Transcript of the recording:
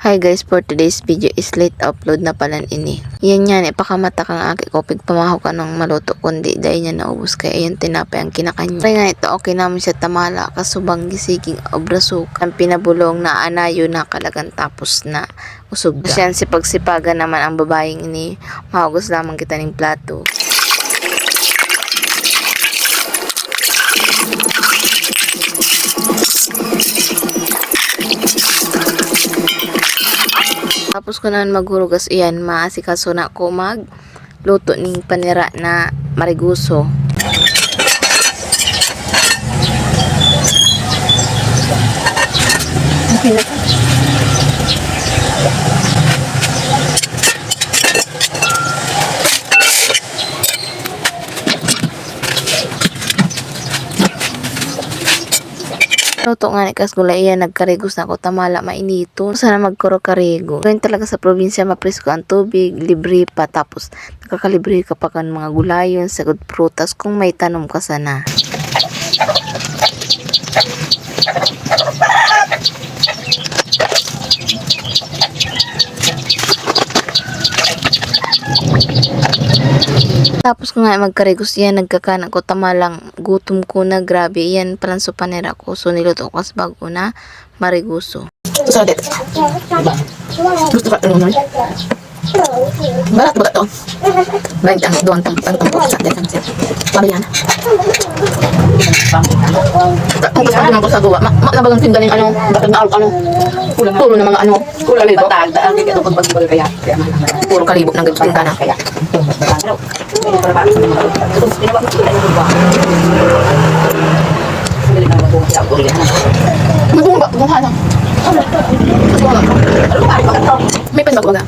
Hi guys, for today's video is late upload na pala ini. Yan yan, ipakamata kang aki ko pamahaw ka ng maluto kundi dahil niya naubos kaya ayan tinapay ang kinakanya. Kaya nga ito okay namin siya tamala kasubang gisiging obrasuk. Ang pinabulong na anayo na kalagan tapos na usog. Siyan si pagsipagan naman ang babaeng ini. Mahugos lamang kita ng plato. Tapos ko na maghurugas iyan, maasikaso na ko magluto ning panira na mariguso. Okay na. Luto nga ni kasgulay iyan, nagkarigos na ako tamala mainito. Sana magkuro-karigo. Ngayon talaga sa probinsya mapresko ang tubig, libre pa tapos nakakalibre ka pa kan mga gulayon, sagod prutas kung may tanom ka sana. Tapos ko nga magkarigos yan, nagkakanak ko tamalang gutom ko na grabe yan palanso panera ko so niluto ko kas bago na mariguso. So det. Diba? Gusto ka ano naman? Barat ba ito? Baik ang doon tang pagtapos sa det ang siya. Pamilya na. Ang gusto naman ko sa gawa. Nabagang tindaling ano, batag na alok ano. Puro na mga ano, kulang nito. Daan dito pag pagbal kaya. Puro kalibok ng ganito na kaya. May penbag baga.